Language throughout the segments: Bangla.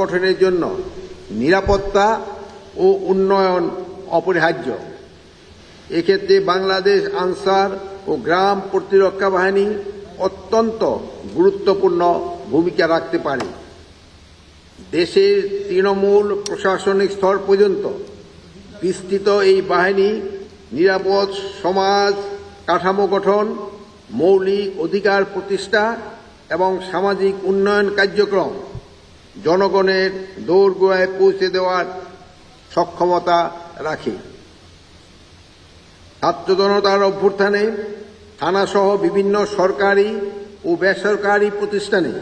গঠনের জন্য নিরাপত্তা ও উন্নয়ন অপরিহার্য। এক্ষেত্রে বাংলাদেশ আনসার ও গ্রাম প্রতিরক্ষা বাহিনী অত্যন্ত গুরুত্বপূর্ণ ভূমিকা রাখতে পারে। দেশের তৃণমূল প্রশাসনিক স্তর পর্যন্ত বিস্তৃত এই বাহিনী নিরাপদ সমাজ কাঠামো গঠন, মৌলিক অধিকার প্রতিষ্ঠা এবং সামাজিক উন্নয়ন কার্যক্রম জনগণের দোরগোড়ায় পৌঁছে দেওয়ার সক্ষমতা রাখে। ছাত্র জনতার অভ্যুত্থানে থানাসহ বিভিন্ন সরকারি ও বেসরকারি প্রতিষ্ঠানে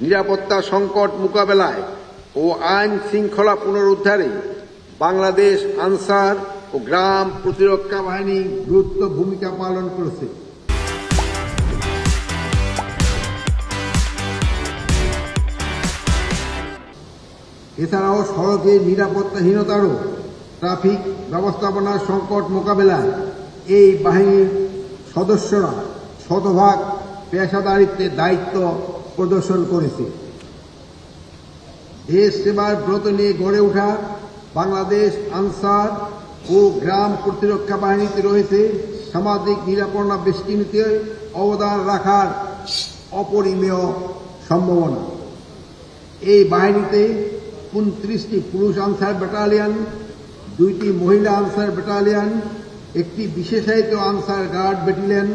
নিরাপত্তা সংকট মোকাবেলায় ও আইন শৃঙ্খলা পুনরুদ্ধারে বাংলাদেশ আনসার ও গ্রাম প্রতিরক্ষা বাহিনী গুরুত্বপূর্ণ ভূমিকা পালন করেছে। এছাড়াও সড়কের নিরাপত্তাহীনতার ও ট্রাফিক ব্যবস্থাপনার সংকট মোকাবেলায় এই বাহিনীর সদস্যরা শতভাগ পেশাদারিত্বের দায়িত্ব প্রদর্শন করেছে। দেশ সেবার ব্রত নিয়ে গড়ে ওঠা বাংলাদেশ আনসার ও গ্রাম প্রতিরক্ষা বাহিনীতে রয়েছে সামাজিক নিরাপত্তা বেষ্টনীতে অবদান রাখার অপরিমেয় সম্ভাবনা। এই বাহিনীতে 29টি পুরুষ আনসার ব্যাটালিয়ন, 2টি মহিলা আনসার ব্যাটালিয়ন, একটি বিশেষায়িত আনসার গার্ড ব্যাটালিয়ন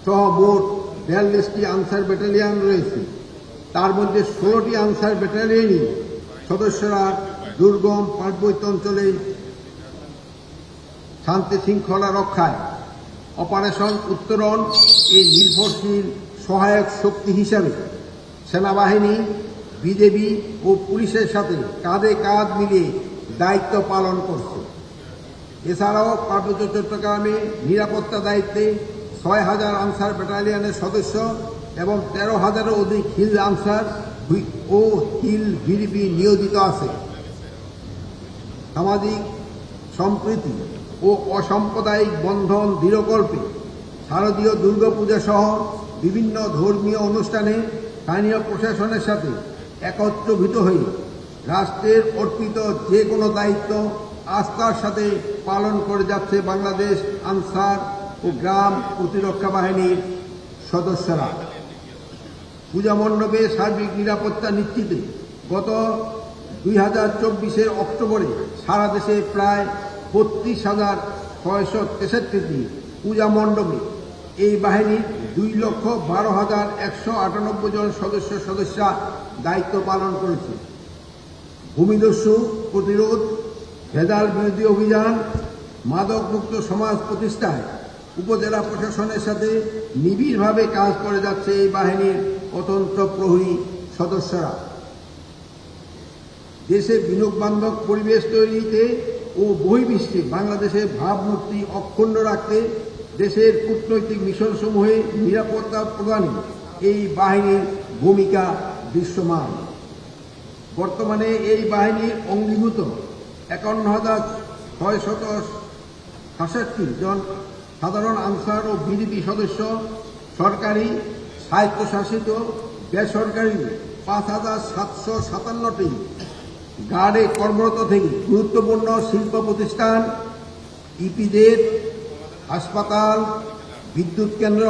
সহ মোট 42টি আনসার ব্যাটালিয়ন রয়েছে। তার মধ্যে 16টি আনসার ব্যাটালিয়নই সদস্যরা দুর্গম পার্বত্য অঞ্চলে শান্তি শৃঙ্খলা রক্ষায় অপারেশন উত্তরণ এই নির্ভরশীল সহায়ক শক্তি হিসাবে সেনাবাহিনী, বিজেপি ও পুলিশের সাথে কাঁধে কাঁধ মিলিয়ে দায়িত্ব পালন করছে। এছাড়াও পার্বত্য চট্টগ্রামে নিরাপত্তা দায়িত্বে 6,000 আনসার ব্যাটালিয়নের সদস্য এবং 13,000-এরও অধিক হিল আনসার ও হিল ভিডিপি নিয়োজিত আছে। সামাজিক সম্প্রীতি ও অসাম্প্রদায়িক বন্ধন দৃঢ়কল্পে শারদীয় দুর্গাপূজা সহ বিভিন্ন ধর্মীয় অনুষ্ঠানে স্থানীয় প্রশাসনের সাথে একত্রীভূত হয়ে রাষ্ট্রের অর্পিত যে কোনো দায়িত্ব আস্থার সাথে পালন করে যাচ্ছে বাংলাদেশ আনসার ও গ্রাম প্রতিরক্ষা বাহিনীর সদস্যরা। পূজা মণ্ডপে সার্বিক নিরাপত্তা নিশ্চিতে গত 2024-এর অক্টোবরে সারা দেশে প্রায় 32,663টি পূজা মণ্ডপে এই বাহিনীর 2,12,198 জন সদস্যা দায়িত্ব পালন করেছে। ভূমিদস্যু প্রতিরোধ, ভেজাল বিরোধী অভিযান, মাদকমুক্ত সমাজ প্রতিষ্ঠায় উপজেলা প্রশাসনের সাথে নিবিড়ভাবে কাজ করে যাচ্ছে এই বাহিনীর অতন্ত্র প্রহরী সদস্যরা। দেশে বিনিয়োগ বান্ধব পরিবেশ তৈরিতে ও বহির্বিশ্বে বাংলাদেশের ভাবমূর্তি অক্ষুণ্ণ রাখতে দেশের কূটনৈতিক মিশনসমূহে নিরাপত্তা প্রদানে এই বাহিনীর ভূমিকা দৃশ্যমান। বর্তমানে এই বাহিনীর অঙ্গীভূত 51,667 জন সাধারণ আনসার ও বিজিবি সদস্য, সরকারি, স্বায়ত্তশাসিত, বেসরকারি 5,757টি গার্ডে কর্মরত থেকে গুরুত্বপূর্ণ শিল্প প্রতিষ্ঠান, ইপিজেড, হাসপাতাল, বিদ্যুৎ কেন্দ্র,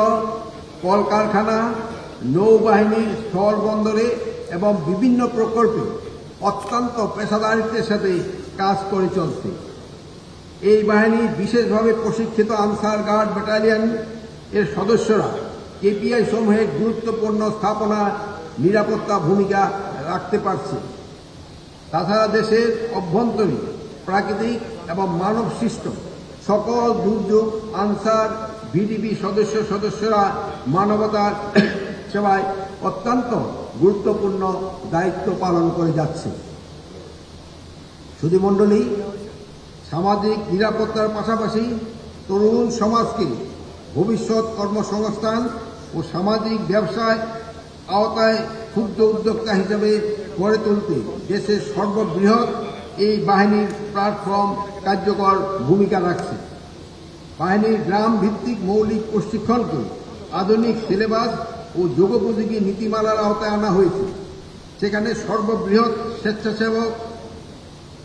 কলকারখানা, নৌবাহিনী, স্থল বন্দরে এবং বিভিন্ন প্রকল্পে অত্যন্ত পেশাদারিত্বের সাথে কাজ করে চলছে। এই বাহিনী বিশেষভাবে প্রশিক্ষিত আনসার গার্ড ব্যাটালিয়ন এর সদস্যরা কেপিআই সমূহের গুরুত্বপূর্ণ স্থাপনা নিরাপত্তা ভূমিকা রাখতে পারছে। তাছাড়া দেশের অভ্যন্তরীণ, প্রাকৃতিক এবং মানব সৃষ্ট সকল দুর্যোগ আনসার বিডিবি সদস্যরা মানবতার সেবায় অত্যন্ত গুরুত্বপূর্ণ দায়িত্ব পালন করে যাচ্ছে। সুধীমণ্ডলী, সামাজিক নিরাপত্তার পাশাপাশি তরুণ সমাজকে ভবিষ্যৎ কর্মসংস্থান ও সামাজিক ব্যবসায় আওতায় ক্ষুদ্র উদ্যোক্তা হিসেবে গড়ে তুলতে দেশের সর্ববৃহৎ এই বাহিনীর প্ল্যাটফর্ম কার্যকর ভূমিকা রাখছে। বাহিনীর গ্রাম ভিত্তিক মৌলিক প্রশিক্ষণকে আধুনিক সিলেবাস ও যুগোপযোগী নীতিমালার আওতায় আনা হয়েছে। সেখানে সর্ববৃহৎ স্বেচ্ছাসেবক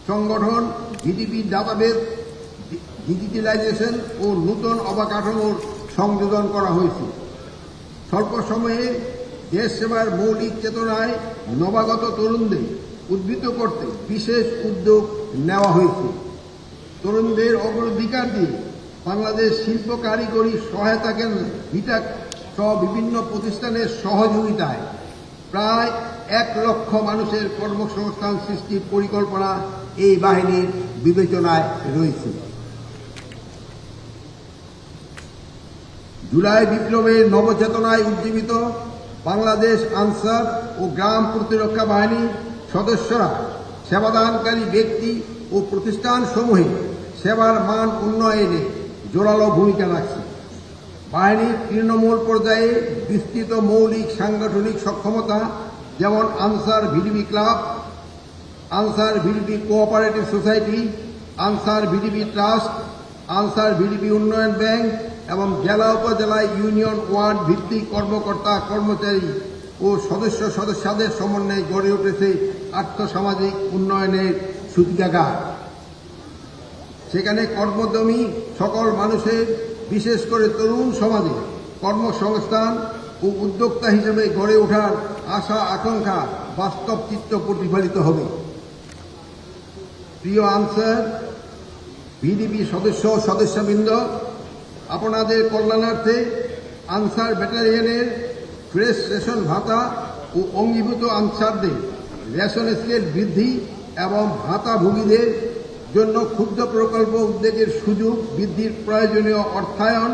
সংগঠন ভিডিপি ডাটাবেস ডিজিটালাইজেশন ও নূতন অবকাঠামোর সংযোজন করা হয়েছে। স্বল্প সময়ে দেশ সেবার মৌলিক চেতনায় নবাগত তরুণদের উদ্বুদ্ধ করতে বিশেষ উদ্যোগ নেওয়া হয়েছে। তরুণদের অগ্রাধিকার দিয়ে বাংলাদেশ শিল্প কারিগরি সহায়তা কেন্দ্র বিটাক সহ বিভিন্ন প্রতিষ্ঠানের সহযোগিতায় প্রায় 1 লক্ষ মানুষের কর্মসংস্থান সৃষ্টির পরিকল্পনা এই বাহিনীর বিবেচনায় রয়েছে। জুলাই বিপ্লবের নবচেতনায় উজ্জীবিত বাংলাদেশ আনসার ও গ্রাম প্রতিরক্ষা বাহিনীর সদস্যরা সেবাদানকারী ব্যক্তি ও প্রতিষ্ঠানসমূহে সেবার মান উন্নয়নে জোরালো ভূমিকা রাখছে। বাহিনীর তৃণমূল পর্যায়ে বিস্তৃত মৌলিক সাংগঠনিক সক্ষমতা যেমন answer VDP club, answer VDP cooperative society, answer VDP trust, answer VDP উন্নয়ন ব্যাংক এবং জেলা উপজেলায় ইউনিয়ন ওয়ার্ড ভিত্তিক কর্মকর্তা কর্মচারী ও সদস্যদের সমন্বয়ে গড়ে উঠেছে আর্থসামাজিক উন্নয়নের সূতিকাগার। সেখানে কর্মদমী সকল মানুষের, বিশেষ করে তরুণ সমাজে কর্মসংস্থান ও উদ্যোক্তা হিসেবে গড়ে ওঠার আশা আকাঙ্ক্ষা বাস্তব চিত্র প্রতিফলিত হবে। প্রিয় আনসার ভিডিপি সদস্য ও সদস্যবৃন্দ, আপনাদের কল্যাণার্থে আনসার ব্যাটালিয়নের ফ্রেশ রেশন ভাতা ও অঙ্গীভূত আনসারদের রেশন স্কেল বৃদ্ধি এবং ভাতাভোগীদের জন্য ক্ষুদ্র প্রকল্প উদ্যোগের সুযোগ বৃদ্ধির প্রয়োজনীয় অর্থায়ন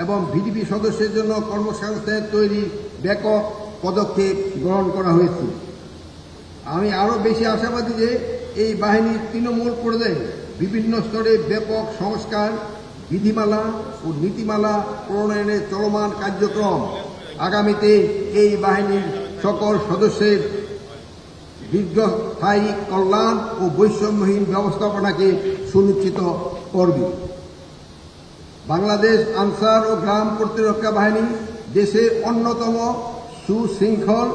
এবং ভিডিপি সদস্যের জন্য কর্মসংস্থান তৈরির ব্যাপক পদক্ষেপ গ্রহণ করা হয়েছে। আমি আরও বেশি আশাবাদী যে এই বাহিনীর তৃণমূল পর্যায়ে বিভিন্ন স্তরে ব্যাপক সংস্কার, বিধিমালা ও নীতিমালা প্রণয়নের চলমান কার্যক্রম আগামীতে এই বাহিনীর সকল সদস্যের দীর্ঘস্থায়ী কল্যাণ ও বৈষম্যহীন ব্যবস্থাপনাকে সুনিশ্চিত করবে। বাংলাদেশ আনসার ও গ্রাম প্রতিরক্ষা বাহিনী দেশের অন্যতম সুশৃঙ্খল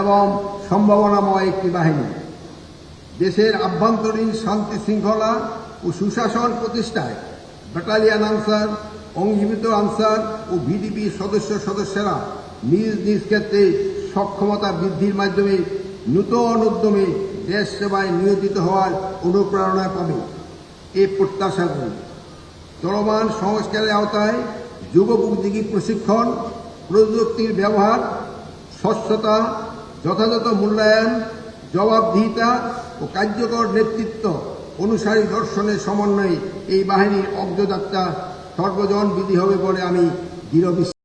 এবং সম্ভাবনাময় একটি বাহিনী। দেশের আভ্যন্তরীণ শান্তি শৃঙ্খলা ও সুশাসন প্রতিষ্ঠায় ব্যাটালিয়ন আনসার, অঙ্গীভূত আনসার ও ভিডিপি সদস্যরা নিজ নিজ ক্ষেত্রে সক্ষমতা বৃদ্ধির মাধ্যমে নূতন উদ্যমে দেশ সেবায় নিয়োজিত হওয়ার অনুপ্রেরণা পাবে এ প্রত্যাশা করি। চলমান সংস্কারের আওতায় যুগোপযোগী প্রশিক্ষণ, প্রযুক্তির ব্যবহার, স্বচ্ছতা, যথাযথ মূল্যায়ন, জবাবদিহিতা ও কার্যকর নেতৃত্ব অনুসারী দর্শনের সমন্বয়ে এই বাহিনীর অগ্রযাত্রা সর্বজনবিধি হবে বলে আমি দৃঢ় বিশ্বাস